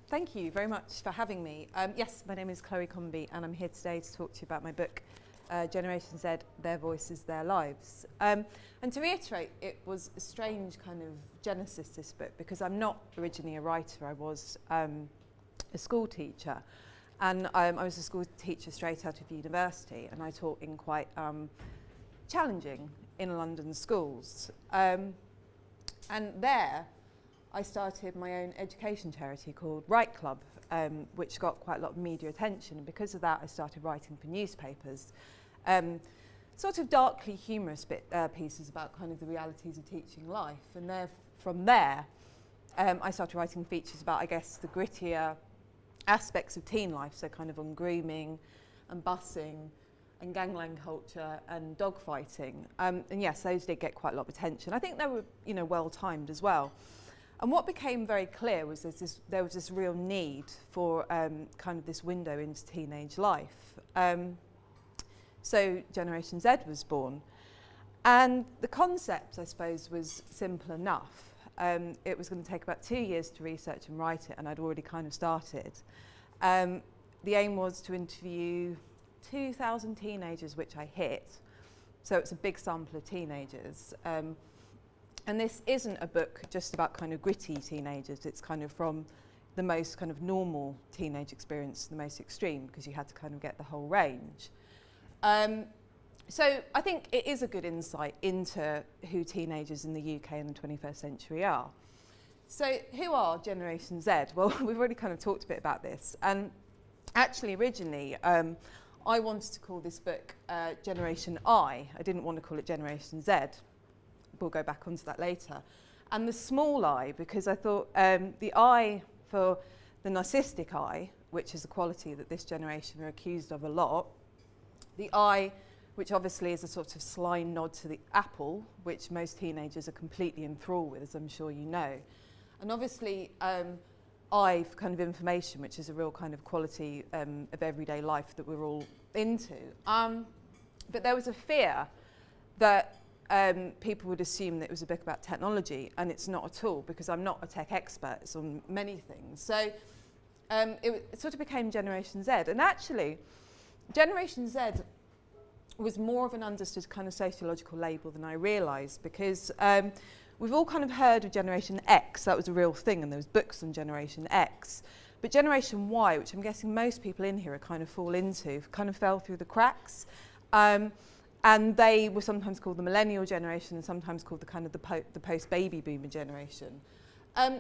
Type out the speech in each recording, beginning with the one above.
Thank you very much for having me. Yes, my name is Chloe Combi, and I'm here today to talk to you about my book, Generation Z, Their Voices, Their Lives. And to reiterate, it was a strange kind of genesis, this book, because I'm not originally a writer. I was a school teacher, and I was a school teacher straight out of university, and I taught in quite challenging in London schools. And there, I started my own education charity called Write Club, which got quite a lot of media attention. And because of that, I started writing for newspapers, sort of darkly humorous pieces about kind of the realities of teaching life. And from there, I started writing features about, I guess, the grittier aspects of teen life, so kind of on grooming and busing and gangland culture and dogfighting. And yes, those did get quite a lot of attention. I think they were, well timed as well. And what became very clear was there was this real need for kind of this window into teenage life. So Generation Z was born. And the concept, I suppose, was simple enough. It was going to take about 2 years to research and write it, and I'd already kind of started. The aim was to interview 2,000 teenagers, which I hit. So it's a big sample of teenagers. And this isn't a book just about kind of gritty teenagers. It's kind of from the most kind of normal teenage experience to the most extreme, because you had to kind of get the whole range. So I think it is a good insight into who teenagers in the UK in the 21st century are. So who are Generation Z? Well, we've already kind of talked a bit about this. And actually, originally, I wanted to call this book Generation I. I didn't want to call it Generation Z. We'll go back onto that later. And the small I, because I thought the I for the narcissistic I, which is a quality that this generation are accused of a lot. The I, which obviously is a sort of sly nod to the apple, which most teenagers are completely enthralled with, as I'm sure you know. And obviously, I for kind of information, which is a real kind of quality of everyday life that we're all into. But there was a fear that people would assume that it was a book about technology, and it's not at all, because I'm not a tech expert. It's on many things. So it sort of became Generation Z. And actually, Generation Z was more of an understood kind of sociological label than I realised, because we've all kind of heard of Generation X. That was a real thing, and there was books on Generation X. But Generation Y, which I'm guessing most people in here are kind of fall into, kind of fell through the cracks. And they were sometimes called the millennial generation and sometimes called the kind of the post-baby boomer generation.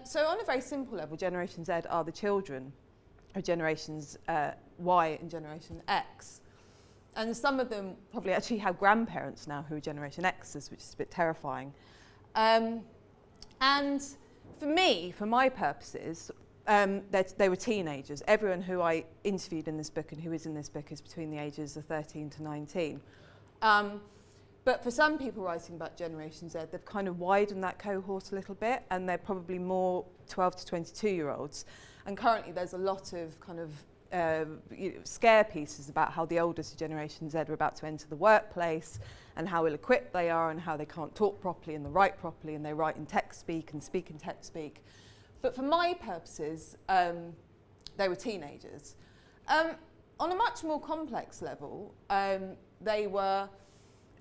So on a very simple level, Generation Z are the children of Generations Y and Generation X. And some of them probably actually have grandparents now who are Generation X's, which is a bit terrifying. And for me, for my purposes, they were teenagers. Everyone who I interviewed in this book and who is in this book is between the ages of 13 to 19. But for some people writing about Generation Z, they've kind of widened that cohort a little bit, and they're probably more 12 to 22-year-olds. And currently there's a lot of kind of scare pieces about how the oldest Generation Z are about to enter the workplace, and how ill-equipped they are, and how they can't talk properly and they write properly, and they write in text speak and speak in text speak. But for my purposes, they were teenagers. On a much more complex level, they were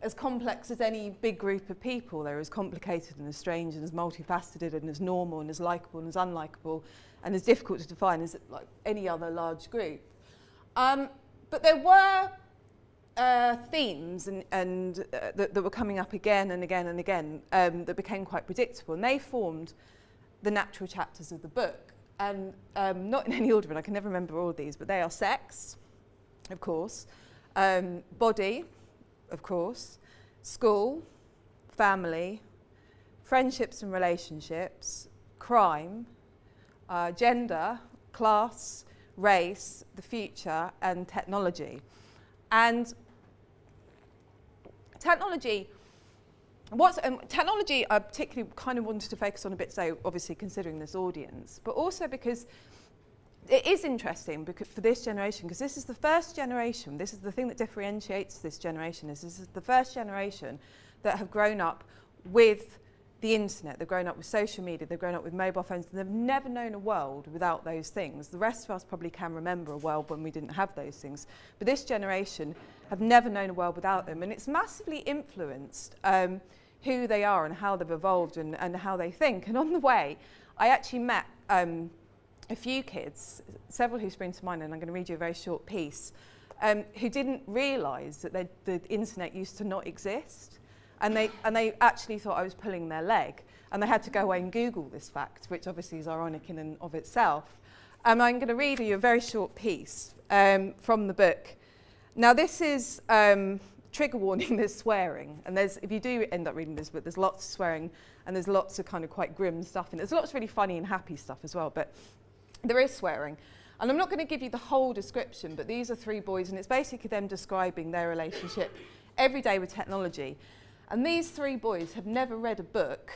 as complex as any big group of people. They were as complicated and as strange and as multifaceted and as normal and as likeable and as unlikable and as difficult to define as like any other large group. But there were themes and that were coming up again and again and again that became quite predictable, and they formed the natural chapters of the book. And not in any order, and I can never remember all of these, but they are sex, of course, body, of course, school, family, friendships and relationships, crime, gender, class, race, the future, and technology. And technology I particularly kind of wanted to focus on a bit, so obviously considering this audience, but also because it is interesting because for this generation, because this is the first generation, this is the thing that differentiates this generation, is this is the first generation that have grown up with the internet, they've grown up with social media, they've grown up with mobile phones, and they've never known a world without those things. The rest of us probably can remember a world when we didn't have those things. But this generation have never known a world without them, and it's massively influenced who they are and how they've evolved and how they think. And on the way, I actually met a few kids, several who spring to mind, and I'm going to read you a very short piece, who didn't realise that the internet used to not exist. And they actually thought I was pulling their leg. And they had to go away and Google this fact, which obviously is ironic in and of itself. I'm going to read you a very short piece from the book. Now, this is trigger warning, there's swearing. And if you do end up reading this book, there's lots of swearing and there's lots of kind of quite grim stuff in it. There's lots of really funny and happy stuff as well, but there is swearing. And I'm not going to give you the whole description, but these are 3 boys, and it's basically them describing their relationship every day with technology. And these 3 boys have never read a book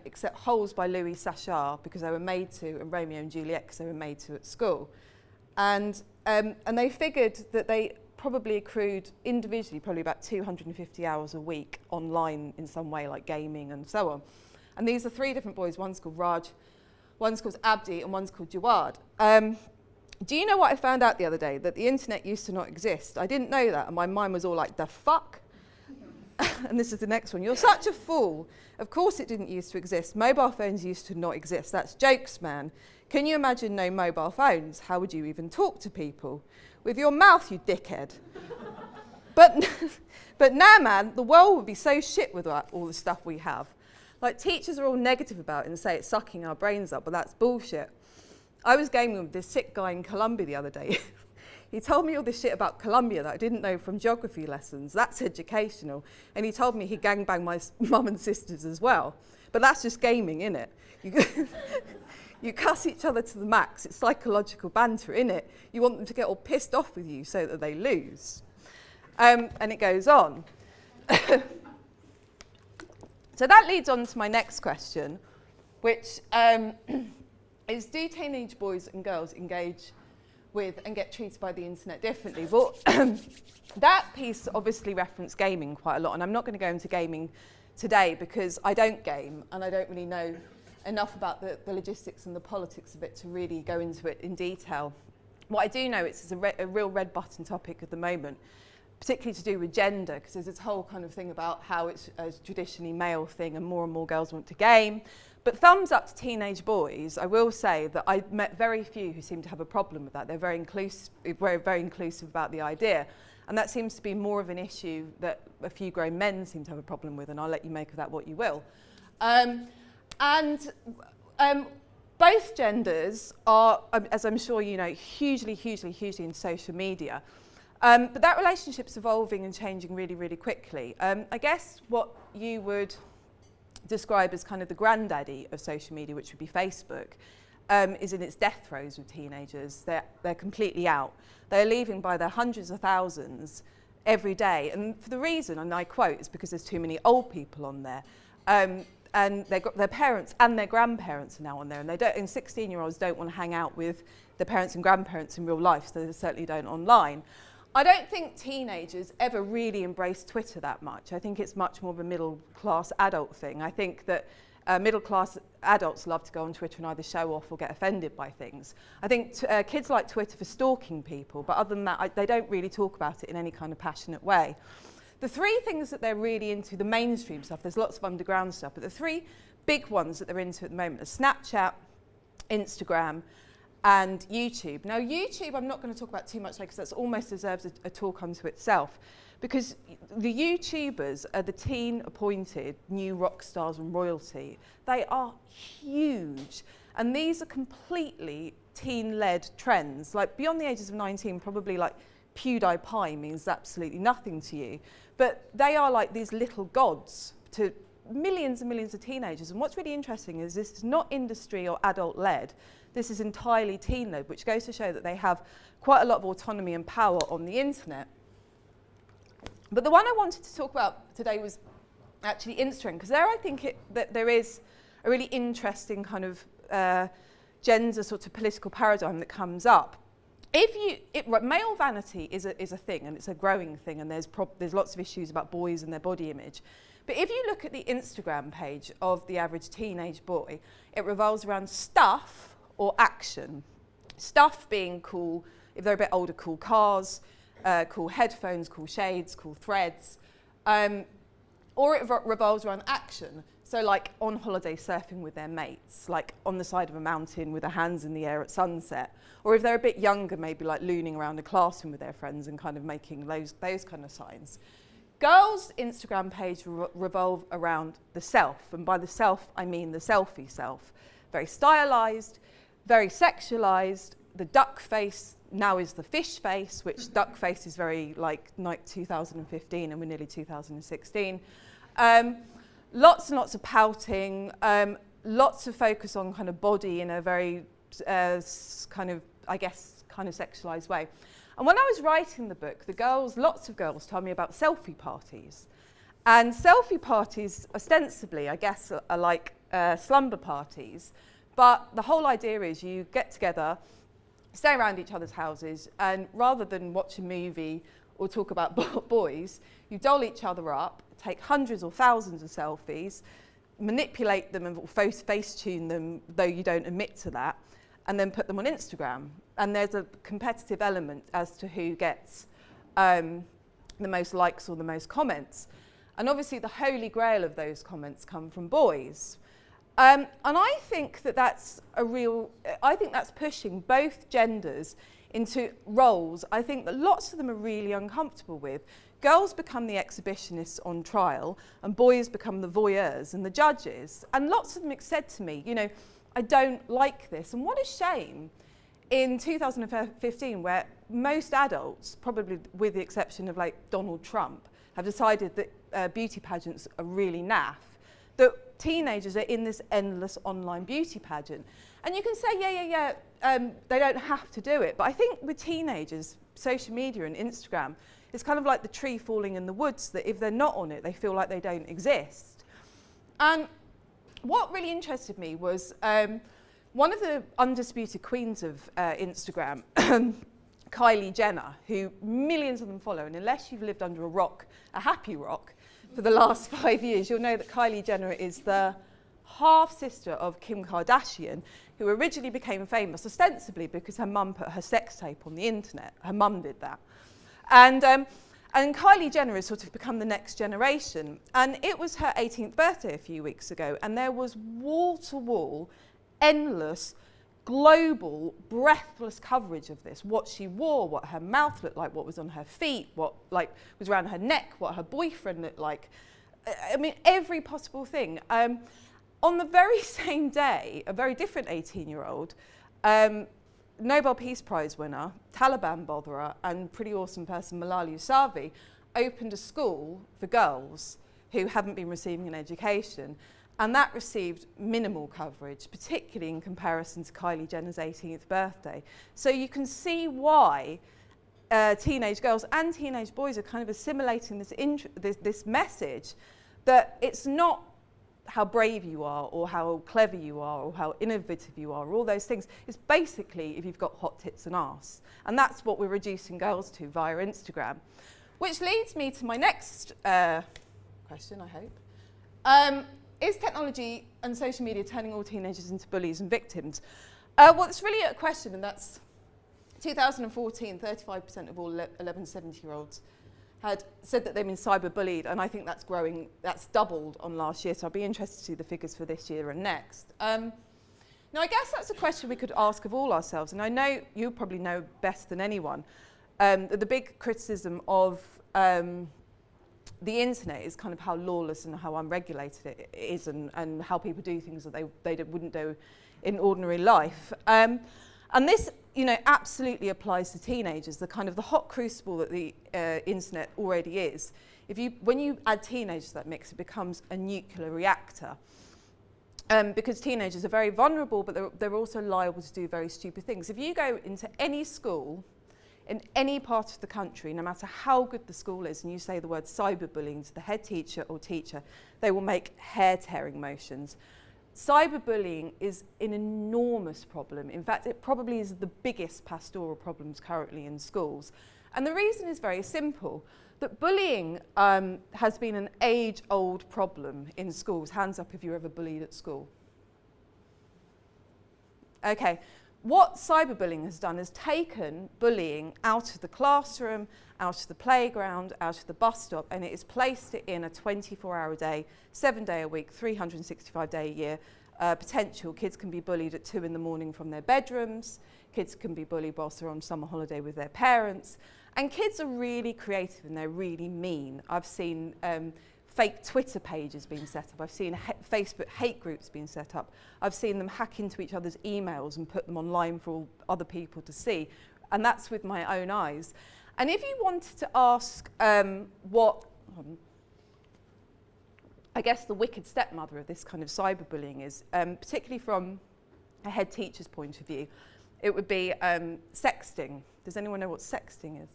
except Holes by Louis Sachar, because they were made to, and Romeo and Juliet, because they were made to at school. And they figured that they probably accrued individually probably about 250 hours a week online in some way, like gaming and so on. And these are 3 different boys. One's called Raj, one's called Abdi, and one's called Jawad. Do you know what I found out the other day? That the internet used to not exist. I didn't know that, and my mind was all like, the fuck? And this is the next one. You're such a fool. Of course it didn't used to exist. Mobile phones used to not exist. That's jokes, man. Can you imagine no mobile phones? How would you even talk to people? With your mouth, you dickhead. But now, man, the world would be so shit with all the stuff we have. Like, teachers are all negative about it and say it's sucking our brains up, but that's bullshit. I was gaming with this sick guy in Colombia the other day. He told me all this shit about Colombia that I didn't know from geography lessons. That's educational. And he told me he gangbanged my mum and sisters as well. But that's just gaming, innit? You cuss each other to the max. It's psychological banter, innit? You want them to get all pissed off with you so that they lose. And it goes on. So that leads on to my next question, which is, do teenage boys and girls engage with and get treated by the internet differently? Well, that piece obviously referenced gaming quite a lot, and I'm not going to go into gaming today because I don't game and I don't really know enough about the logistics and the politics of it to really go into it in detail. What I do know is it's a real red button topic at the moment, particularly to do with gender, because there's this whole kind of thing about how it's a traditionally male thing and more girls want to game. But thumbs up to teenage boys. I will say that I met very few who seem to have a problem with that. They're very inclusive about the idea. And that seems to be more of an issue that a few grown men seem to have a problem with, and I'll let you make of that what you will. Both genders are, as I'm sure you know, hugely in social media. But that relationship's evolving and changing really quickly. I guess what you would describe as kind of the granddaddy of social media, which would be Facebook, is in its death throes with teenagers. They're completely out. They're leaving by their hundreds of thousands every day. And for the reason, and I quote, is because there's too many old people on there. And their parents and their grandparents are now on there. And 16-year-olds don't want to hang out with their parents and grandparents in real life, so they certainly don't online. I don't think teenagers ever really embrace Twitter that much. I think it's much more of a middle-class adult thing. I think that middle-class adults love to go on Twitter and either show off or get offended by things. I think kids like Twitter for stalking people, but other than that, they don't really talk about it in any kind of passionate way. The 3 things that they're really into, the mainstream stuff, there's lots of underground stuff, but the 3 big ones that they're into at the moment are Snapchat, Instagram, and YouTube. Now, YouTube, I'm not going to talk about too much because that almost deserves a talk unto itself, because the YouTubers are the teen-appointed new rock stars and royalty. They are huge, and these are completely teen-led trends. Like, beyond the ages of 19, probably like PewDiePie means absolutely nothing to you, but they are like these little gods to millions and millions of teenagers. And what's really interesting is this is not industry or adult-led. This is entirely teen-led, which goes to show that they have quite a lot of autonomy and power on the internet. But the one I wanted to talk about today was actually Instagram, because there I think that there is a really interesting kind of gender sort of political paradigm that comes up. male vanity is a thing, and it's a growing thing, and there's lots of issues about boys and their body image. But if you look at the Instagram page of the average teenage boy, it revolves around stuff or action. Stuff being cool, if they're a bit older, cool cars, cool headphones, cool shades, cool threads, or it revolves around action. So like on holiday surfing with their mates, like on the side of a mountain with their hands in the air at sunset. Or if they're a bit younger, maybe like looning around a classroom with their friends and kind of making those kind of signs. Girls' Instagram page revolve around the self. And by the self, I mean the selfie self. Very stylized, very sexualized. The duck face now is the fish face, which duck face is very like 2015, and we're nearly 2016. Lots and lots of pouting, lots of focus on kind of body in a very kind of sexualized way. And when I was writing the book, lots of girls told me about selfie parties. And selfie parties, ostensibly, I guess, are like slumber parties. But the whole idea is you get together, stay around each other's houses, and rather than watch a movie or talk about boys, you doll each other up, take hundreds or thousands of selfies, manipulate them and face tune them, though you don't admit to that, and then put them on Instagram. And there's a competitive element as to who gets the most likes or the most comments. And obviously the holy grail of those comments come from boys. And I think that's pushing both genders into roles I think that lots of them are really uncomfortable with. Girls become the exhibitionists on trial, and boys become the voyeurs and the judges. And lots of them said to me, I don't like this. And what a shame in 2015, where most adults, probably with the exception of like Donald Trump, have decided that beauty pageants are really naff, that teenagers are in this endless online beauty pageant. And you can say, they don't have to do it. But I think with teenagers, social media and Instagram, it's kind of like the tree falling in the woods, that if they're not on it, they feel like they don't exist. And what really interested me was one of the undisputed queens of Instagram, Kylie Jenner, who millions of them follow. And unless you've lived under a rock, a happy rock, for the last 5 years, you'll know that Kylie Jenner is the half-sister of Kim Kardashian, who originally became famous ostensibly because her mum put her sex tape on the internet. Her mum did that. And Kylie Jenner has sort of become the next generation. And it was her 18th birthday a few weeks ago, and there was wall-to-wall, endless, global, breathless coverage of this. What she wore, what her mouth looked like, what was on her feet, what was around her neck, what her boyfriend looked like. I mean, every possible thing. On the very same day, a very different 18-year-old, Nobel Peace Prize winner, Taliban botherer, and pretty awesome person Malala Yousafzai opened a school for girls who haven't been receiving an education, and that received minimal coverage, particularly in comparison to Kylie Jenner's 18th birthday. So you can see why teenage girls and teenage boys are kind of assimilating this message that it's not how brave you are or how clever you are or how innovative you are, all those things. It's basically if you've got hot tits and arse. And that's what we're reducing girls to via Instagram. Which leads me to my next question, I hope. Is technology and social media turning all teenagers into bullies and victims? Well, it's really a question, and that's 2014, 35% of all 11 to 17-year-olds had said that they've been cyberbullied, and I think that's growing, that's doubled on last year, so I'll be interested to see the figures for this year and next. Now, I guess that's a question we could ask of all ourselves, and I know you probably know best than anyone, the big criticism of the internet is kind of how lawless and how unregulated it is, and how people do things that they wouldn't do in ordinary life. And this, absolutely applies to teenagers, the kind of the hot crucible that the internet already is. When you add teenagers to that mix, it becomes a nuclear reactor. Because teenagers are very vulnerable, but they're also liable to do very stupid things. If you go into any school in any part of the country, no matter how good the school is, and you say the word cyberbullying to the head teacher or teacher, they will make hair-tearing motions. cyberbullying is an enormous problem. In fact, it probably is the biggest pastoral problems currently in schools. And the reason is very simple, that bullying has been an age-old problem in schools. Hands up if you were ever bullied at school. Okay, what cyberbullying has done is taken bullying out of the classroom, out of the playground, out of the bus stop, and it has placed it in a 24-hour-a-day, 7-day-a-week, 365-day-a-year potential. Kids can be bullied at 2 in the morning from their bedrooms. Kids can be bullied whilst they're on summer holiday with their parents. And kids are really creative and they're really mean. I've seen fake Twitter pages being set up. I've seen Facebook hate groups being set up. I've seen them hack into each other's emails and put them online for all other people to see. And that's with my own eyes. And if you wanted to ask what, I guess, the wicked stepmother of this kind of cyberbullying is, particularly from a head teacher's point of view, it would be sexting. Does anyone know what sexting is?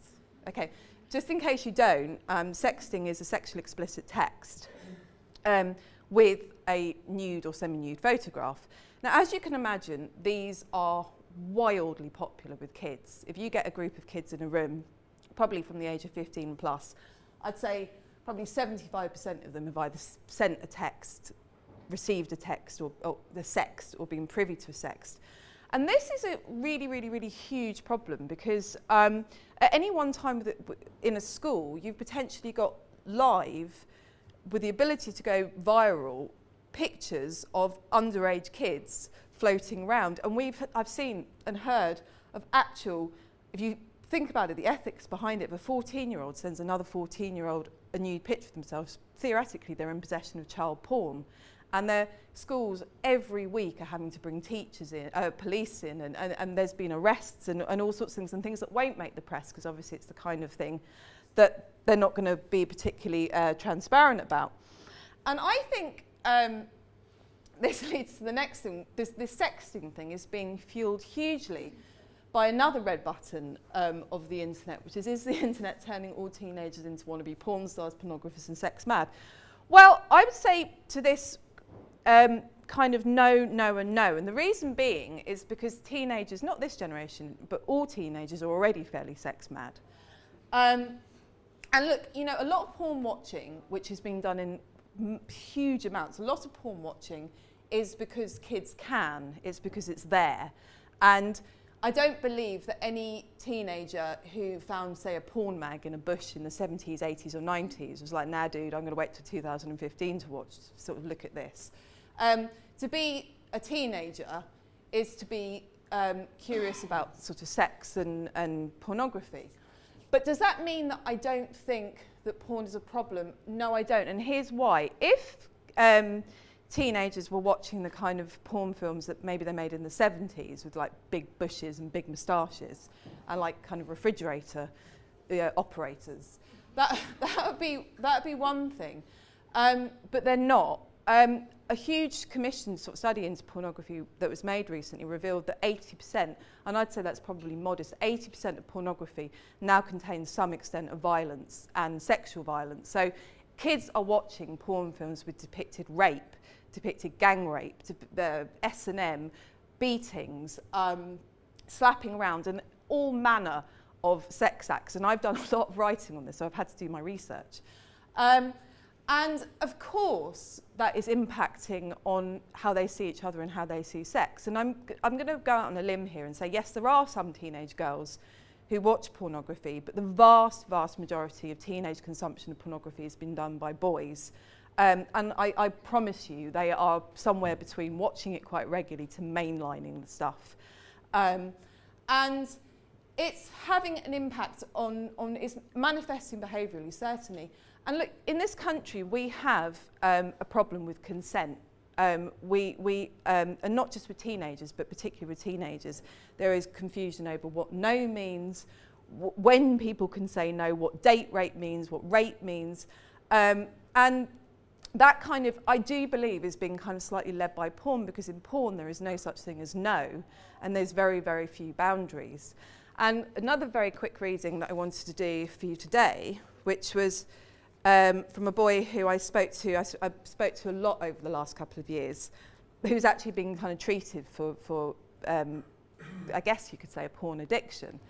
Okay. Just in case you don't, sexting is a sexually explicit text with a nude or semi-nude photograph. Now, as you can imagine, these are wildly popular with kids. If you get a group of kids in a room, probably from the age of 15 plus, I'd say probably 75% of them have either sent a text, received a text, or the sext, or been privy to a sext. And this is a really, really, really huge problem because at any one time in a school, you've potentially got live, with the ability to go viral, pictures of underage kids floating around. And I've seen and heard of actual, if you think about it, the ethics behind it, if a 14-year-old sends another 14-year-old a nude picture of themselves, theoretically they're in possession of child porn. And their schools every week are having to bring teachers in, police in, and there's been arrests and all sorts of things, and things that won't make the press, because obviously it's the kind of thing that they're not going to be particularly transparent about. And I think this leads to the next thing. This sexting thing is being fueled hugely by another red button of the internet, which is the internet turning all teenagers into wannabe porn stars, pornographers, and sex mad? Well, I would say to this, kind of no, no, and no. And the reason being is because teenagers, not this generation, but all teenagers are already fairly sex mad. And look, you know, a lot of porn watching, which has been done in huge amounts, a lot of porn watching is because kids can, it's because it's there. And I don't believe that any teenager who found, say, a porn mag in a bush in the 70s, 80s, or 90s was like, nah, dude, I'm going to wait till 2015 to watch, sort of look at this. To be a teenager is to be curious about sort of sex and pornography. But does that mean that I don't think that porn is a problem? No, I don't. And here's why. If teenagers were watching the kind of porn films that maybe they made in the 70s with like big bushes and big moustaches and like kind of refrigerator operators, that would be one thing. But they're not. A huge commissioned sort of study into pornography that was made recently revealed that 80%, and I'd say that's probably modest, 80% of pornography now contains some extent of violence and sexual violence. So kids are watching porn films with depicted rape, depicted gang rape, S&M, beatings, slapping around, and all manner of sex acts. And I've done a lot of writing on this, so I've had to do my research. And of course, that is impacting on how they see each other and how they see sex. And I'm going to go out on a limb here and say, yes, there are some teenage girls who watch pornography, but the vast, vast majority of teenage consumption of pornography has been done by boys. And I promise you, they are somewhere between watching it quite regularly to mainlining the stuff. And it's having an impact on it's manifesting behaviourally, certainly. And look, in this country, we have a problem with consent. And not just with teenagers, but particularly with teenagers, there is confusion over what no means, when people can say no, what date rape means, what rape means. And that kind of, I do believe, is being kind of slightly led by porn, because in porn there is no such thing as no, and there's very, very few boundaries. And another very quick reading that I wanted to do for you today, which was from a boy who I spoke to a lot over the last couple of years. who's actually been kind of treated for I guess you could say, a porn addiction.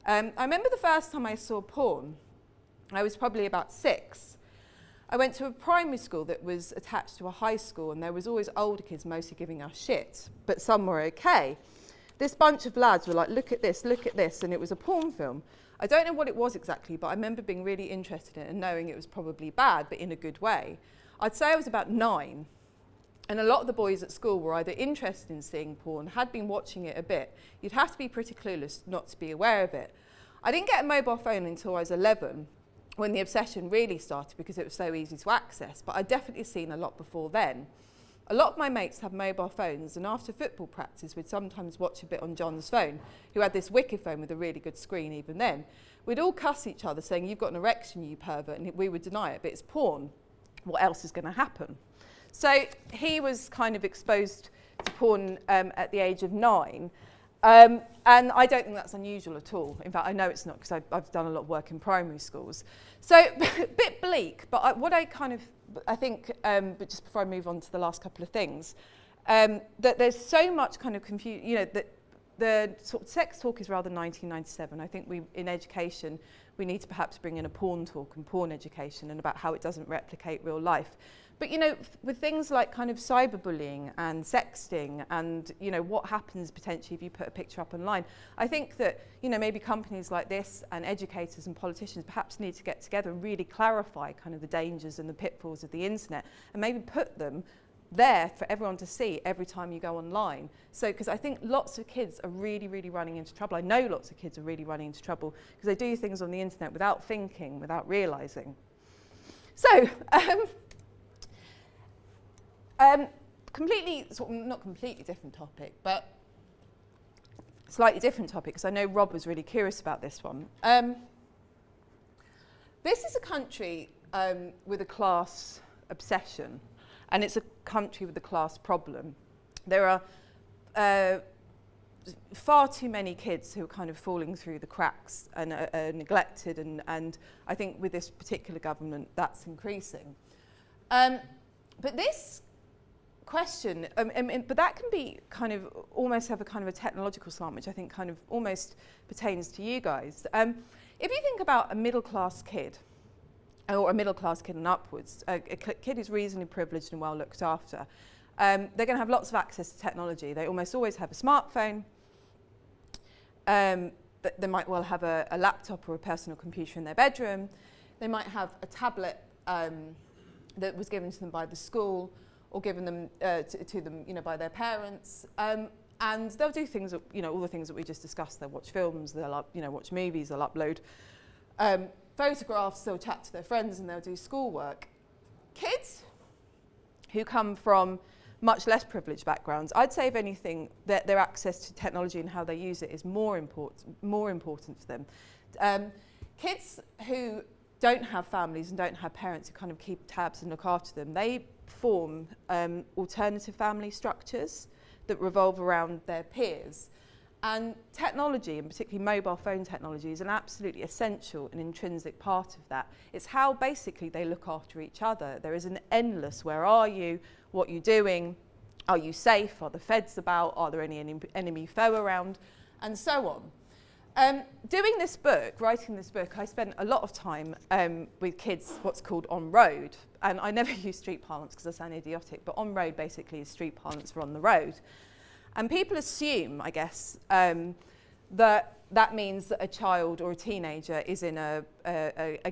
I remember the first time I saw porn, I was probably about 6. I went to a primary school that was attached to a high school, and there was always older kids mostly giving us shit, but some were okay. This bunch of lads were like, look at this, and it was a porn film. I don't know what it was exactly, but I remember being really interested in it and knowing it was probably bad, but in a good way. I'd say I was about 9, and a lot of the boys at school were either interested in seeing porn, had been watching it a bit. You'd have to be pretty clueless not to be aware of it. I didn't get a mobile phone until I was 11, when the obsession really started because it was so easy to access, but I'd definitely seen a lot before then. A lot of my mates had mobile phones, and after football practice we'd sometimes watch a bit on John's phone, who had this wicked phone with a really good screen even then. We'd all cuss each other saying, "You've got an erection, you pervert," and we would deny it, but it's porn. What else is going to happen? So he was kind of exposed to porn at the age of 9. And I don't think that's unusual at all. In fact, I know it's not, because I've done a lot of work in primary schools. So a bit bleak, but I think, but just before I move on to the last couple of things, that there's so much kind of confusion, that the sort of sex talk is rather 1997. I think in education, we need to perhaps bring in a porn talk and porn education and about how it doesn't replicate real life. But, with things like kind of cyberbullying and sexting and, what happens potentially if you put a picture up online, I think that, maybe companies like this and educators and politicians perhaps need to get together and really clarify kind of the dangers and the pitfalls of the internet and maybe put them there for everyone to see every time you go online. So, because I think lots of kids are really, really running into trouble. I know lots of kids are really running into trouble because they do things on the internet without thinking, without realising. So, not completely different topic, but slightly different topic, because I know Rob was really curious about this one. This is a country with a class obsession, and it's a country with a class problem. There are far too many kids who are kind of falling through the cracks and are neglected, and I think with this particular government that's increasing. But this question, but that can be kind of almost have a kind of a technological slant, which I think kind of almost pertains to you guys. If you think about a middle-class kid, or a middle-class kid and upwards, a kid who's reasonably privileged and well looked after, they're going to have lots of access to technology. They almost always have a smartphone. They might well have a laptop or a personal computer in their bedroom. They might have a tablet that was given to them by the school, or given them to them, by their parents, and they'll do things, all the things that we just discussed. They'll watch films, they'll watch movies, they'll upload photographs, they'll chat to their friends, and they'll do schoolwork. Kids who come from much less privileged backgrounds, I'd say, if anything, that their access to technology and how they use it is more important for them. Kids who don't have families and don't have parents who kind of keep tabs and look after them, they form alternative family structures that revolve around their peers. And technology, and particularly mobile phone technology, is an absolutely essential and intrinsic part of that. It's how basically they look after each other. There is an endless, where are you, what are you doing, are you safe, are the feds about, are there any enemy foe around, and so on. Writing this book, I spent a lot of time with kids, what's called on road. And I never use street parlance because I sound idiotic, but on road basically is street parlance for on the road. And people assume, I guess, that means that a child or a teenager is in a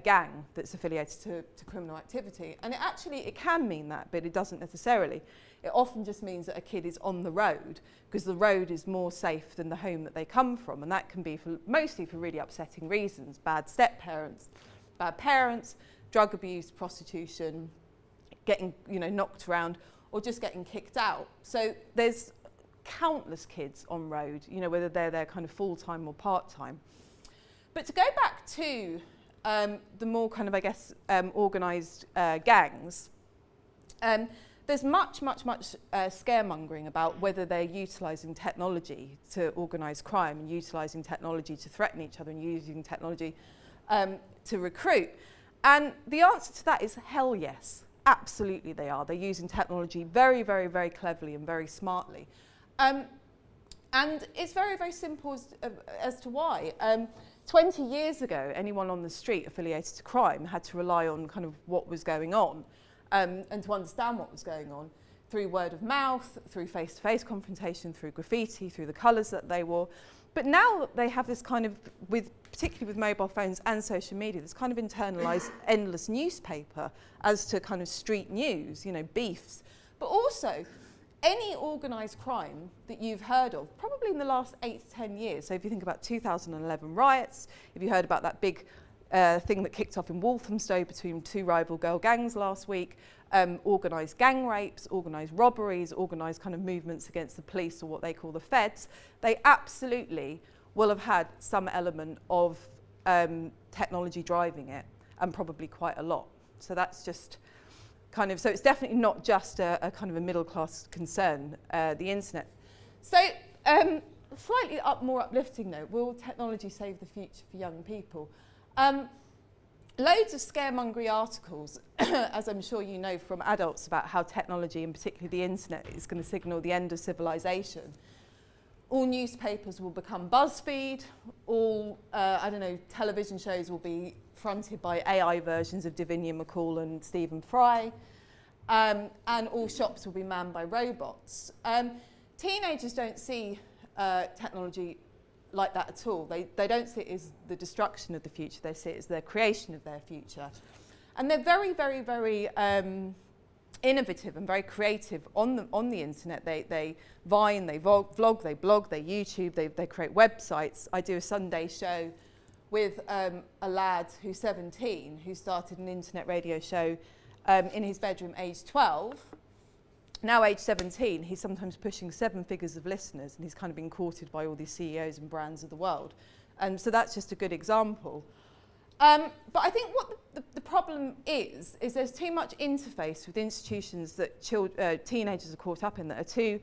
gang that's affiliated to criminal activity. And it can mean that, but it doesn't necessarily. It often just means that a kid is on the road, because the road is more safe than the home that they come from. And that can be mostly for really upsetting reasons: bad step-parents, bad parents, drug abuse, prostitution, getting knocked around, or just getting kicked out. So there's countless kids on road, whether they're there kind of full-time or part-time. But to go back to the more kind of, I guess, organised gangs, there's much scaremongering about whether they're utilising technology to organise crime and utilising technology to threaten each other and using technology to recruit. And the answer to that is hell yes. Absolutely they are. They're using technology very, very, very cleverly and very smartly. And it's very, very simple as to why. 20 years ago, anyone on the street affiliated to crime had to rely on kind of what was going on and to understand what was going on through word of mouth, through face-to-face confrontation, through graffiti, through the colours that they wore. But now they have this kind of, particularly with mobile phones and social media, this kind of internalised endless newspaper as to kind of street news, you know, beefs. But also, any organised crime that you've heard of, probably in the last 8 to 10 years, so if you think about 2011 riots, if you heard about that big thing that kicked off in Walthamstow between 2 rival girl gangs last week, organised gang rapes, organised robberies, organised kind of movements against the police or what they call the feds, they absolutely will have had some element of technology driving it, and probably quite a lot. So that's just kind of, so it's definitely not just a kind of a middle class concern, the internet. So slightly more uplifting note, will technology save the future for young people? Loads of scaremongery articles, as I'm sure you know from adults, about how technology, and particularly the internet, is going to signal the end of civilization. All newspapers will become BuzzFeed, all, television shows will be fronted by AI versions of Davinia McCall and Stephen Fry, and all shops will be manned by robots. Teenagers don't see technology like that at all. They don't see it as the destruction of the future, they see it as the creation of their future. And they're very, very, very innovative and very creative on the internet. They Vine, they vlog, they blog, they YouTube, they create websites. I do a Sunday show with a lad who's 17 who started an internet radio show in his bedroom aged 12. Now age 17, he's sometimes pushing 7 figures of listeners, and he's kind of been courted by all these CEOs and brands of the world. And so that's just a good example. But I think what the problem is there's too much interface with institutions that teenagers are caught up in, that are too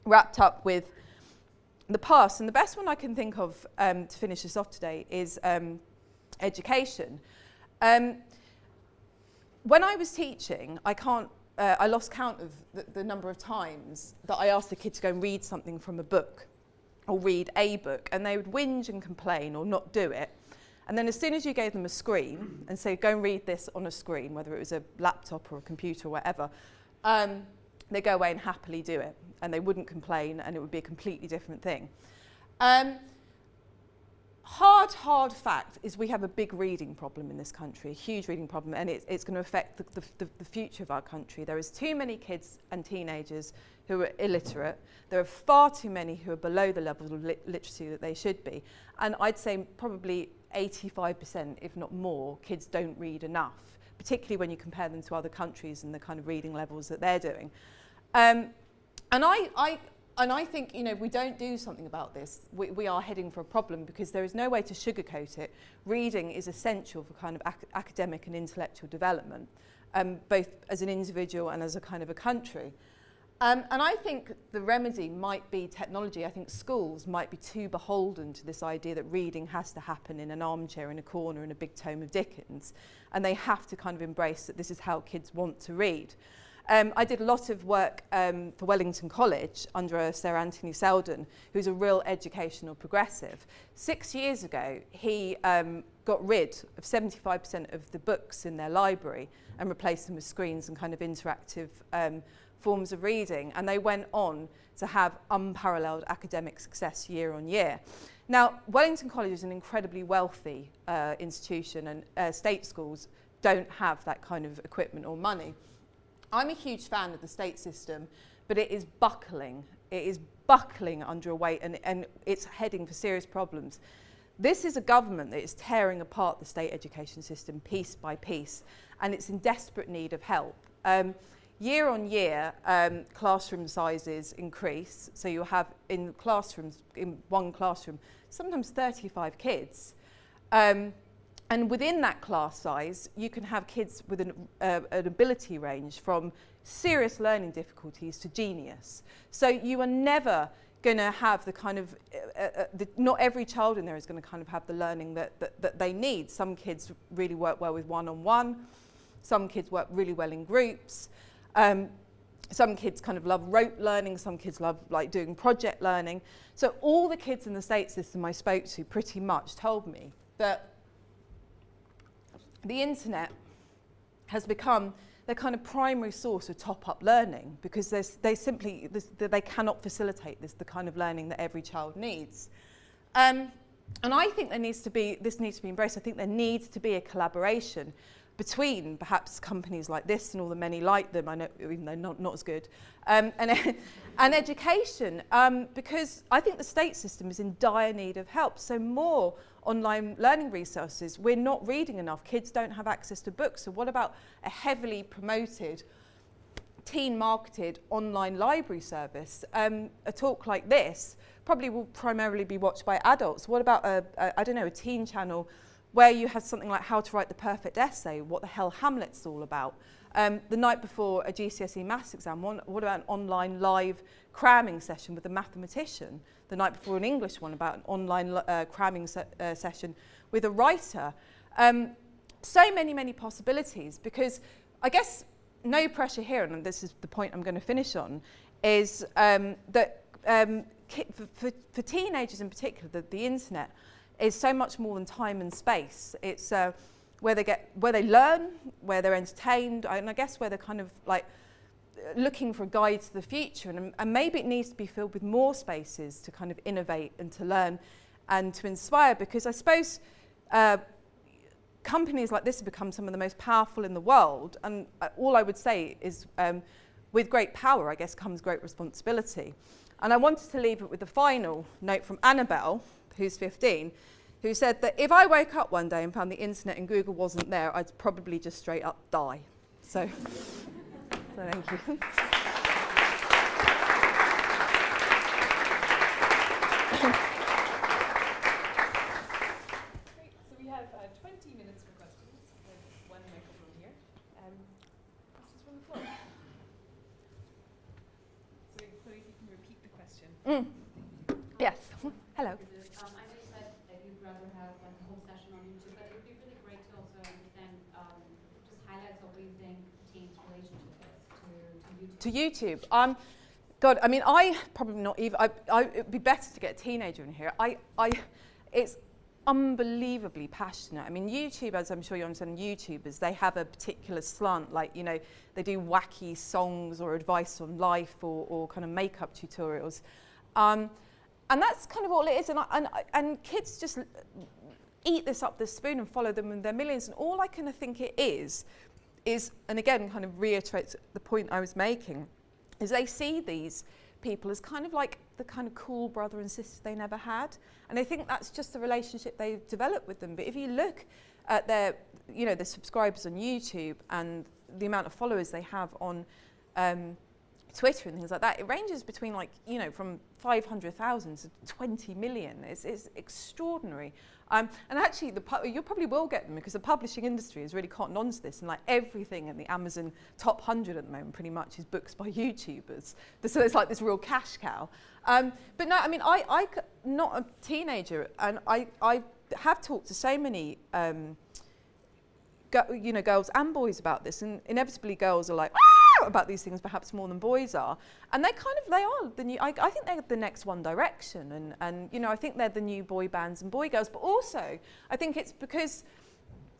wrapped up with the past. And the best one I can think of to finish this off today is education. When I was teaching, I lost count of the number of times that I asked a kid to go and read something from a book, or read a book, and they would whinge and complain or not do it. And then as soon as you gave them a screen and say, go and read this on a screen, whether it was a laptop or a computer or whatever, they go away and happily do it, and they wouldn't complain, and it would be a completely different thing. Hard fact is we have a big reading problem in this country, a huge reading problem, and it's going to affect the future of our country. There is too many kids and teenagers who are illiterate. There are far too many who are below the levels of literacy that they should be. And I'd say probably 85%, if not more, kids don't read enough, particularly when you compare them to other countries and the kind of reading levels that they're doing. And I think, you know, if we don't do something about this, we are heading for a problem, because there is no way to sugarcoat it. Reading is essential for kind of academic and intellectual development, both as an individual and as a kind of a country. And I think the remedy might be technology. I think schools might be too beholden to this idea that reading has to happen in an armchair in a corner in a big tome of Dickens, and they have to kind of embrace that this is how kids want to read. I did a lot of work for Wellington College under Sir Anthony Selden, who's a real educational progressive. 6 years ago, he got rid of 75% of the books in their library and replaced them with screens and kind of interactive forms of reading. And they went on to have unparalleled academic success year on year. Now, Wellington College is an incredibly wealthy institution, and state schools don't have that kind of equipment or money. I'm a huge fan of the state system, but it is buckling. It is buckling under a weight, and it's heading for serious problems. This is a government that is tearing apart the state education system piece by piece, and it's in desperate need of help. Year on year, classroom sizes increase, so you'll have in classrooms, in one classroom, sometimes 35 kids. And within that class size, you can have kids with an ability range from serious learning difficulties to genius. So you are never going to have the kind of, not every child in there is going to kind of have the learning that they need. Some kids really work well with one-on-one. Some kids work really well in groups. Some kids kind of love rote learning. Some kids love like doing project learning. So all the kids in the state system I spoke to pretty much told me that the internet has become their kind of primary source of top-up learning, because they cannot facilitate the kind of learning that every child needs. And I think this needs to be embraced. I think there needs to be a collaboration between perhaps companies like this and all the many like them, I know, even though not as good, and education, because I think the state system is in dire need of help. So more online learning resources. We're not reading enough. Kids don't have access to books. So what about a heavily promoted, teen-marketed online library service? A talk like this probably will primarily be watched by adults. What about a teen channel where you have something like How to Write the Perfect Essay, what the hell Hamlet's all about? The night before a GCSE maths exam, what about an online live cramming session with a mathematician? The night before an English one about an online cramming session with a writer. So many possibilities, because I guess no pressure here, and this is the point I'm going to finish on, is that for teenagers in particular, the internet is so much more than time and space. It's where they learn, where they're entertained, and I guess where they're kind of like looking for a guide to the future. And maybe it needs to be filled with more spaces to kind of innovate and to learn and to inspire, because I suppose companies like this have become some of the most powerful in the world. And all I would say is with great power, I guess, comes great responsibility. And I wanted to leave it with the final note from Annabelle, who's 15, who said that if I woke up one day and found the internet and Google wasn't there, I'd probably just straight up die. So thank you. Great. So we have 20 minutes for questions. With one microphone here. Questions from the floor. So Chloe, if you can repeat the question. Yes. Hello. I know you said that you'd rather have like a whole session on YouTube, but it would be really great to also understand just highlights of what you think teens' relationship is to YouTube. To YouTube. God, I mean, I probably not even. It'd be better to get a teenager in here. It's unbelievably passionate. I mean, YouTube, as I'm sure you understand, YouTubers, they have a particular slant. Like, you know, they do wacky songs or advice on life or kind of makeup tutorials. And that's kind of all it is. And kids just eat this up the spoon and follow them in their millions. And all I kind of think it is, and again, kind of reiterates the point I was making, is they see these people as kind of like the kind of cool brother and sister they never had. And I think that's just the relationship they've developed with them. But if you look at their subscribers on YouTube and the amount of followers they have on Twitter and things like that, it ranges between from 500,000 to 20 million. It's extraordinary. And actually, you probably will get them because the publishing industry is really cotton on to this, and like everything in the Amazon top 100 at the moment pretty much is books by YouTubers. So it's like this real cash cow. But no, I mean, I'm not a teenager, and I have talked to so many girls and boys about this, and inevitably girls are like, about these things perhaps more than boys are, and they are the new. I think they're the next One Direction, and I think they're the new boy bands and boy girls. But also, I think it's because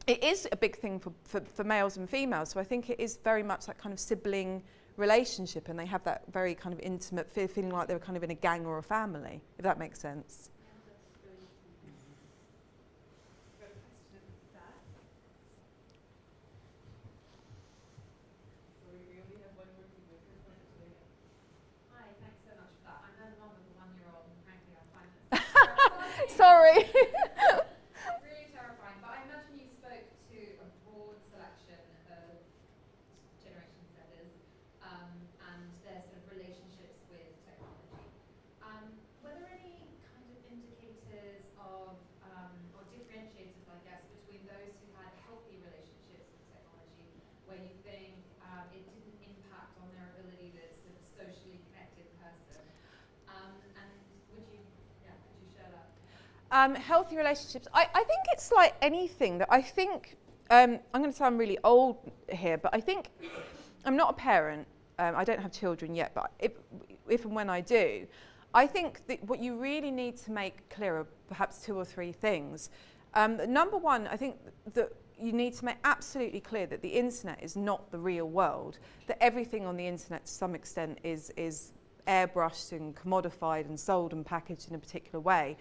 it is a big thing for males and females. So I think it is very much that kind of sibling relationship, and they have that very kind of intimate feeling like they're kind of in a gang or a family, if that makes sense. Sorry. Really terrifying, but I imagine you spoke to a broad selection of Generation Zers and their sort of relationships with technology. Were there any kind of indicators of, or differentiators, I guess, between those who had healthy relationships with technology, where you think it didn't impact on their ability to sort of socially connect in person, and Healthy relationships. I think it's like anything that I think, I'm going to sound really old here, but I think I'm not a parent. I don't have children yet, but if and when I do, I think that what you really need to make clear are perhaps 2 or 3 things. Number one, I think that you need to make absolutely clear that the internet is not the real world, that everything on the internet to some extent is airbrushed and commodified and sold and packaged in a particular way.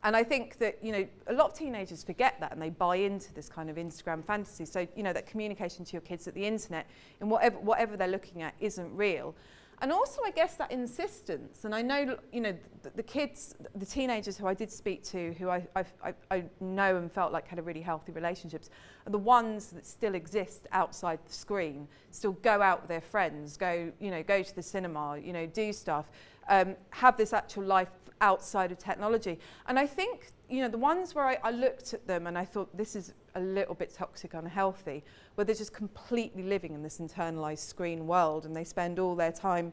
And I think that, you know, a lot of teenagers forget that and they buy into this kind of Instagram fantasy. So, you know, that communication to your kids that the internet and whatever they're looking at isn't real. And also, I guess, that insistence. And I know, you know, the kids, the teenagers who I did speak to, who I know and felt like had a really healthy relationships, are the ones that still exist outside the screen, still go out with their friends, go to the cinema, you know, do stuff, have this actual life outside of technology. And I think, you know, the ones where I looked at them and I thought this is a little bit toxic, unhealthy, where they're just completely living in this internalized screen world and they spend all their time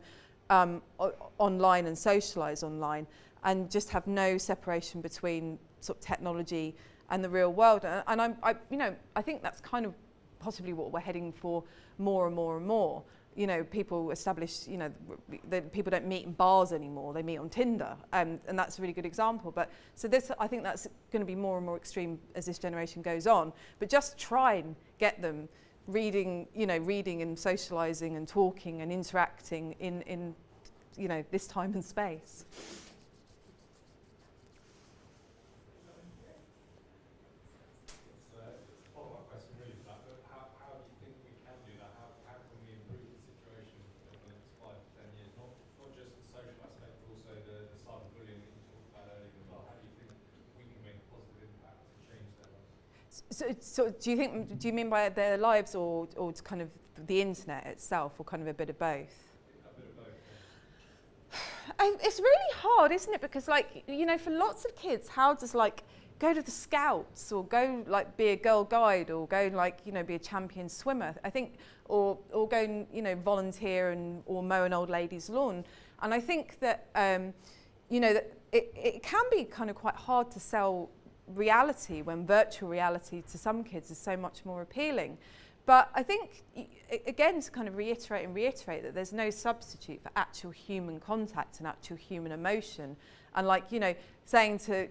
online and socialize online and just have no separation between sort of technology and the real world. And I think that's kind of possibly what we're heading for more and more and more. You know, people establish, you know, people don't meet in bars anymore, they meet on Tinder, and that's a really good example. But so this, I think that's going to be more and more extreme as this generation goes on. But just try and get them reading and socializing and talking and interacting in you know, this time and space. So do you mean by their lives or kind of the internet itself, or kind of a bit of both? A bit of both. It's really hard, isn't it? Because, like, you know, for lots of kids, how does, like, go to the Scouts or go, like, be a Girl Guide or go, like, you know, be a champion swimmer, I think, or go and, you know, volunteer or mow an old lady's lawn. And I think that, you know, that it can be kind of quite hard to sell reality when virtual reality to some kids is so much more appealing. But I think, again, to kind of reiterate that there's no substitute for actual human contact and actual human emotion. And, like, you know, chatting to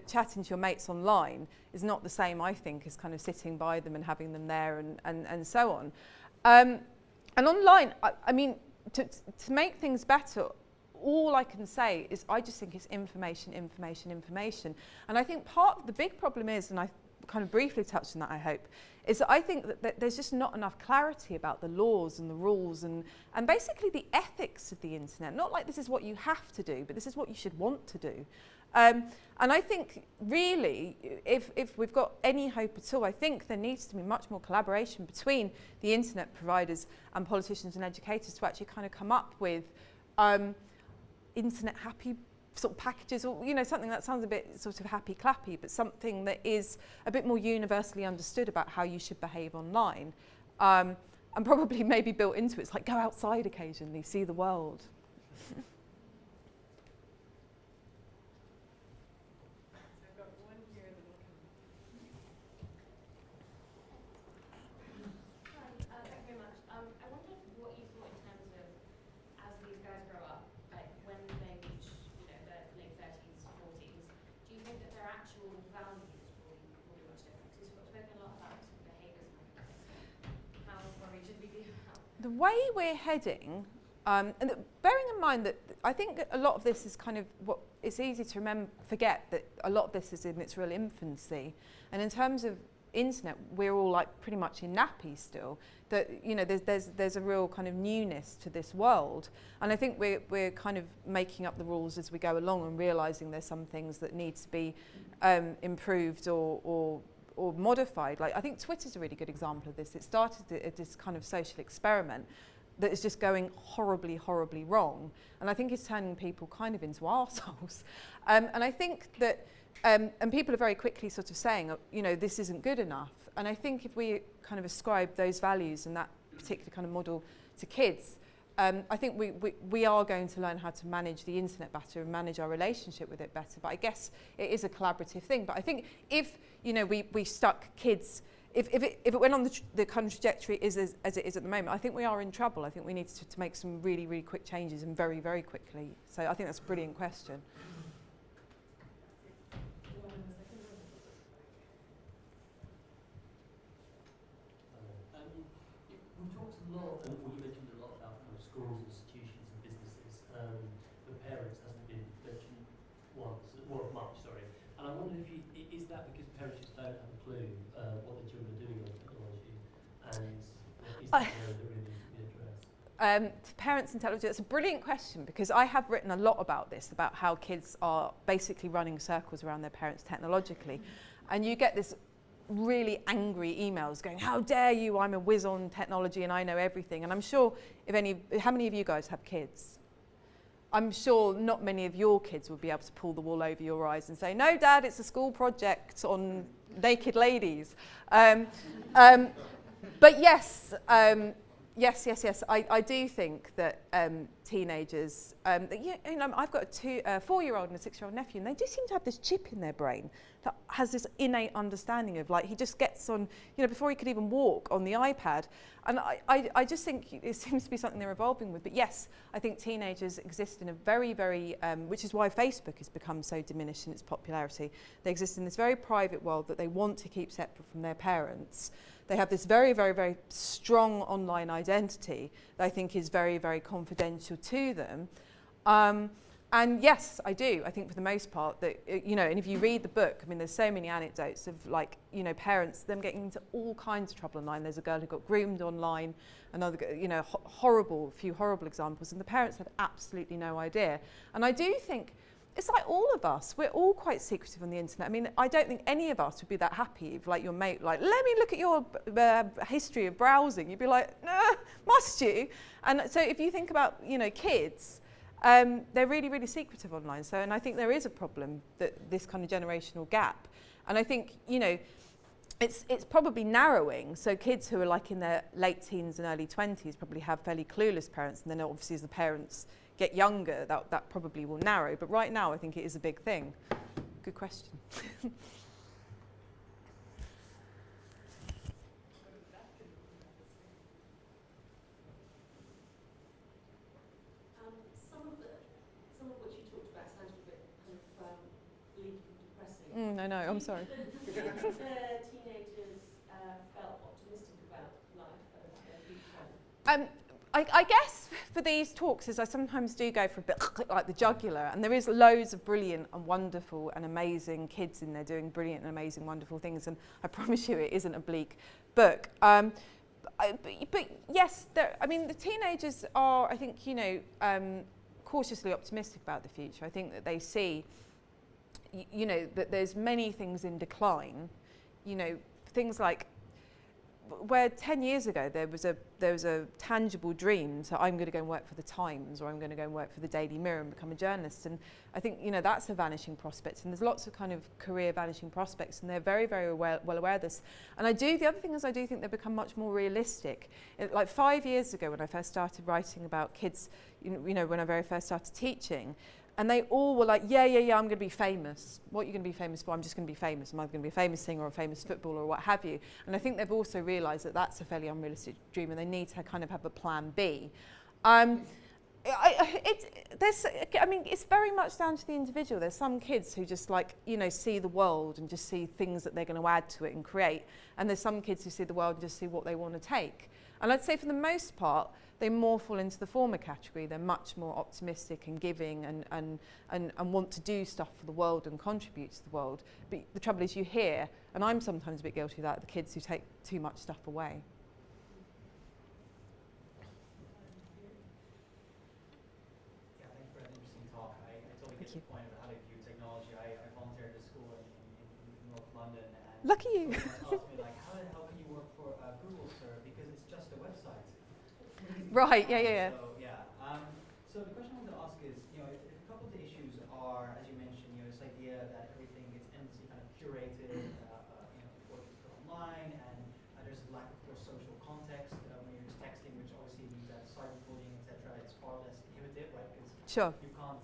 your mates online is not the same, I think, as kind of sitting by them and having them there and so on. And online, I mean, to make things better, all I can say is I just think it's information. And I think part of the big problem is, and I kind of briefly touched on that, I hope, is that I think that there's just not enough clarity about the laws and the rules and basically the ethics of the internet. Not like this is what you have to do, but this is what you should want to do. And I think really, if we've got any hope at all, I think there needs to be much more collaboration between the internet providers and politicians and educators to actually kind of come up with internet happy sort of packages, or, you know, something that sounds a bit sort of happy clappy, but something that is a bit more universally understood about how you should behave online, and probably maybe built into it. It's like, go outside occasionally, see the world. The way we're heading, and bearing in mind that I think a lot of this is kind of what it's easy to forget that a lot of this is in its real infancy. And in terms of internet, we're all like pretty much in nappies still. That, you know, there's a real kind of newness to this world, and I think we're kind of making up the rules as we go along and realising there's some things that need to be improved or modified. Like, I think Twitter's a really good example of this. It started this kind of social experiment that is just going horribly, horribly wrong. And I think it's turning people kind of into arseholes. And I think that, and people are very quickly sort of saying, you know, this isn't good enough. And I think if we kind of ascribe those values and that particular kind of model to kids, I think we are going to learn how to manage the internet better and manage our relationship with it better. But I guess it is a collaborative thing. But I think if, you know, we stuck kids, if it went on the kind of trajectory as it is at the moment, I think we are in trouble. I think we need to make some really, really quick changes and very, very quickly. So I think that's a brilliant question. We've talked a lot, and you mentioned a lot about kind of schools, institutions, and businesses. But parents hasn't been mentioned much. Sorry. And I wonder if is that because parents just don't have a clue what their children are doing on technology, and is that area that really needs to be addressed? Parents and technology, that's a brilliant question, because I have written a lot about this, about how kids are basically running circles around their parents technologically. And you get this really angry emails going, how dare you, I'm a whiz on technology and I know everything. And I'm sure how many of you guys have kids? I'm sure not many of your kids would be able to pull the wool over your eyes and say, no, Dad, it's a school project on naked ladies. But yes, yes. I do think that teenagers, you know, I've got a 4-year-old and a 6-year-old nephew, and they do seem to have this chip in their brain that has this innate understanding of, like, he just gets on, you know, before he could even walk, on the iPad. And I just think it seems to be something they're evolving with. But yes, I think teenagers exist in a very, very, which is why Facebook has become so diminished in its popularity. They exist in this very private world that they want to keep separate from their parents. They have this very, very, very strong online identity that I think is very, very confidential to them. And yes, I do. I think for the most part that, you know, and if you read the book, I mean, there's so many anecdotes of, like, you know, parents, them getting into all kinds of trouble online. There's a girl who got groomed online, another, you know, a few horrible examples, and the parents had absolutely no idea. And I do think, it's like all of us, we're all quite secretive on the internet. I mean, I don't think any of us would be that happy if, like, your mate, like, let me look at your history of browsing. You'd be like, nah, must you? And so if you think about, you know, kids, they're really, really secretive online. So, and I think there is a problem, that this kind of generational gap. And I think, you know, it's probably narrowing. So kids who are, like, in their late teens and early 20s probably have fairly clueless parents. And then obviously as the parents get younger, that probably will narrow. But right now, I think it is a big thing. Good question. Some of what you talked about sounds a bit kind of bleak and depressing. I know, I'm sorry. Teenagers felt optimistic about life and their future. I guess for these talks is I sometimes do go for a bit like the jugular, and there is loads of brilliant and wonderful and amazing kids in there doing brilliant and amazing wonderful things, and I promise you it isn't a bleak book. But yes, I mean, the teenagers are, I think, you know, cautiously optimistic about the future. I think that they see, you know, that there's many things in decline, you know, things like, where 10 years ago there was a tangible dream, so I'm going to go and work for the Times, or I'm going to go and work for the Daily Mirror and become a journalist. And I think, you know, that's a vanishing prospect, and there's lots of kind of career vanishing prospects, and they're very, very well aware of this. And the other thing is I do think they've become much more realistic. Like 5 years ago when I first started writing about kids, you know, when I very first started teaching, and they all were like, yeah, I'm going to be famous. What are you going to be famous for? I'm just going to be famous. Am I going to be a famous singer or a famous footballer or what have you? And I think they've also realised that that's a fairly unrealistic dream, and they need to kind of have a plan B. I mean, it's very much down to the individual. There's some kids who just, like, you know, see the world and just see things that they're going to add to it and create. And there's some kids who see the world and just see what they want to take. And I'd say for the most part, they more fall into the former category. They're much more optimistic and giving and want to do stuff for the world and contribute to the world. But the trouble is you hear, and I'm sometimes a bit guilty of that, the kids who take too much stuff away. Yeah, thanks for an interesting talk. I totally get the point about how to view technology. I volunteered at a school in North London. And lucky you. Someone asked me, like, how the hell can you work for Google, sir? Because it's just a website. Right, yeah. So the question I want to ask is, you know, if a couple of the issues are, as you mentioned, you know, this idea that everything gets endlessly kind of curated, you know, before it's put online, and there's a lack of course social context when you're just texting, which obviously means that cyberbullying, etc. Sure. You can't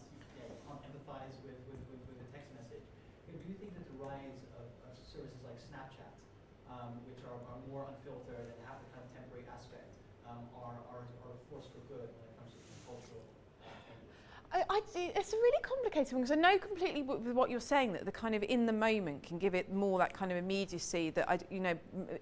empathize with a text message. Do you think that the rise of services like Snapchat, which are more unfiltered and have the kind of temporary aspect, are a force for good when it comes to cultural changes? It's a really complicated one because I know completely with what you're saying that the kind of in the moment can give it more that kind of immediacy that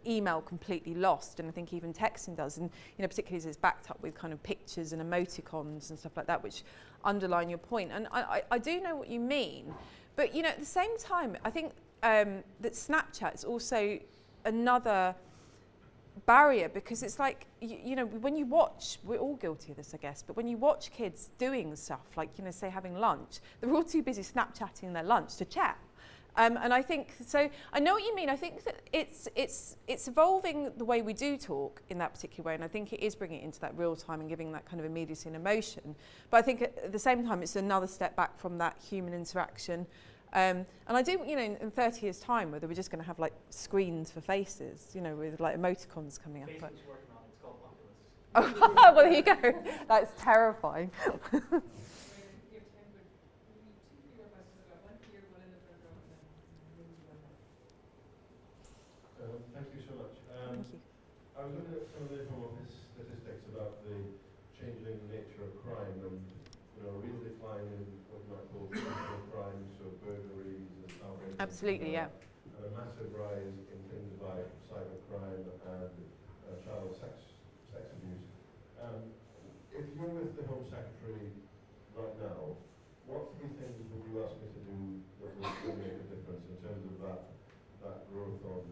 email completely lost, and I think even texting does, and particularly as it's backed up with kind of pictures and emoticons and stuff like that, which underline your point. And I do know what you mean, but at the same time, I think that Snapchat is also another barrier because it's like when you watch, we're all guilty of this I guess, but when you watch kids doing stuff like say having lunch, they're all too busy Snapchatting their lunch to chat, and I think so. I know what you mean. I think that it's evolving the way we do talk in that particular way, and I think it is bringing it into that real time and giving that kind of immediacy and emotion, but I think at the same time it's another step back from that human interaction. And I do, in 30 years' time, whether we're just going to have like screens for faces, with like emoticons coming up. Facebook's working on it. It's called Oculus. Oh, well, there you go. That's terrifying. We have time for maybe 2 more questions. I've got one here, one in the front row, and then one more. Thank you so much. Thank you. I was looking at some of the Home Office statistics about the changing nature of crime and a real decline in what you might call physical crimes, so burglaries and outrages. Absolutely, yeah. And a massive rise in things like cybercrime and child sex abuse. If you're with the Home Secretary right now, what 3 things would you ask me to do that will make a difference in terms of that growth on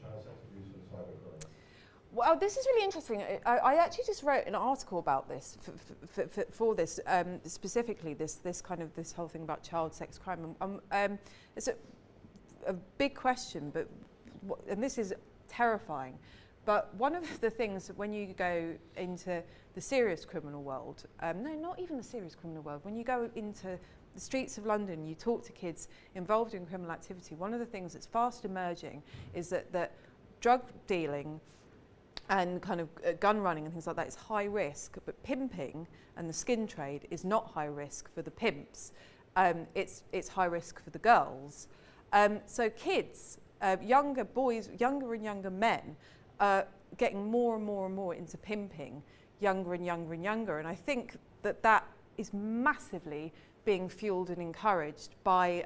child sex abuse and cybercrime? Well, this is really interesting. I actually just wrote an article about this for this specifically this whole thing about child sex crime. It's a big question, but and this is terrifying. But one of the things that when you go into the serious criminal world, no, not even the serious criminal world, when you go into the streets of London, you talk to kids involved in criminal activity, one of the things that's fast emerging is that drug dealing and kind of gun running and things like that is high risk, but pimping and the skin trade is not high risk for the pimps. It's high risk for the girls. So kids, younger boys, younger and younger men, getting more and more and more into pimping, younger and younger and younger. And I think that is massively being fueled and encouraged by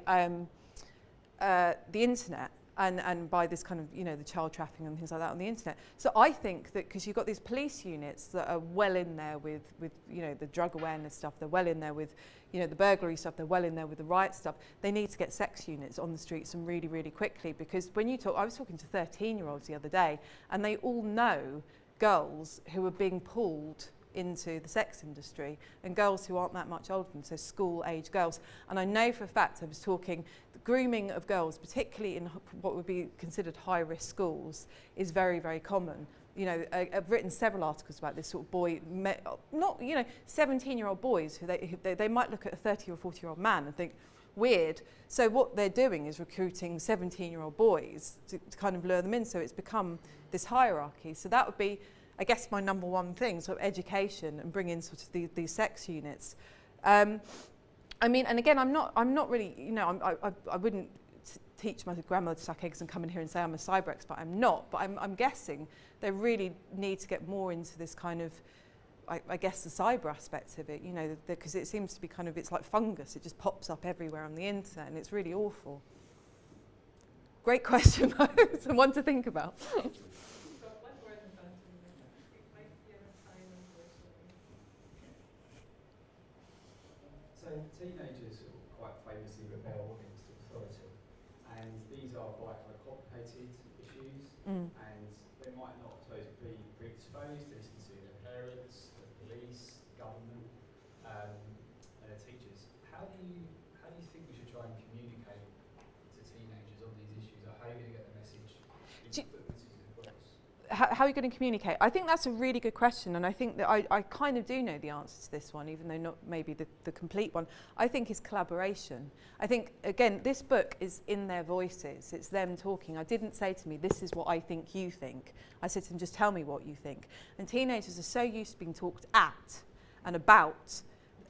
the internet. And by this kind of, the child trafficking and things like that on the internet. So I think that because you've got these police units that are well in there with the drug awareness stuff, they're well in there with, the burglary stuff, they're well in there with the riot stuff, they need to get sex units on the streets and really, really quickly. Because when you talk, I was talking to 13-year-olds the other day, and they all know girls who are being pulled into the sex industry and girls who aren't that much older than, so school-age girls. And I know for a fact, I was talking, the grooming of girls, particularly in what would be considered high-risk schools, is very, very common. I've written several articles about this sort of boy, not 17-year-old boys who they might look at a 30 or 40-year-old man and think, weird. So what they're doing is recruiting 17-year-old boys to kind of lure them in. So it's become this hierarchy. So that would be, I guess, my number one thing, sort of education and bring in sort of these sex units. I mean, and again, I'm not really, I wouldn't teach my grandmother to suck eggs and come in here and say I'm a cyber expert. I'm not, but I'm guessing they really need to get more into this kind of, I guess, the cyber aspect of it, because it seems to be kind of, it's like fungus. It just pops up everywhere on the internet, and it's really awful. Great question, it's one to think about. So teenagers quite famously rebel against authority, and these are quite complicated issues, and they might not, I suppose, be predisposed to listen to their parents, the police, government, and their teachers. How do you think we should try and communicate to teenagers on these issues? Or how are you going to get the message? How are you going to communicate? I think that's a really good question, and I think that I kind of do know the answer to this one, even though not maybe the complete one. I think it's collaboration. I think, again, this book is in their voices. It's them talking. I didn't say to me, this is what I think you think. I said to them, just tell me what you think. And teenagers are so used to being talked at and about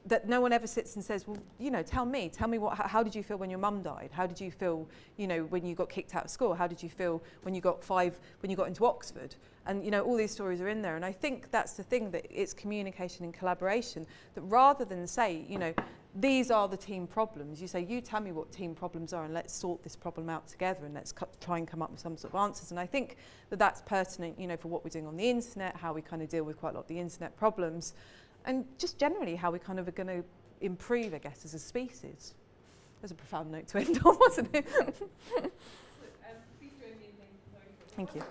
that no one ever sits and says, well, you know, tell me how did you feel when your mum died? How did you feel, you know, when you got kicked out of school? How did you feel when you got into Oxford? And, you know, all these stories are in there. And I think that's the thing, that it's communication and collaboration, that rather than say, you know, these are the team problems, you say, you tell me what team problems are and let's sort this problem out together and let's try and come up with some sort of answers. And I think that that's pertinent, you know, for what we're doing on the internet, how we kind of deal with quite a lot of the internet problems, and just generally how we kind of are going to improve, I guess, as a species. That's a profound note to end on, wasn't it? Please join me in thanking Thank you.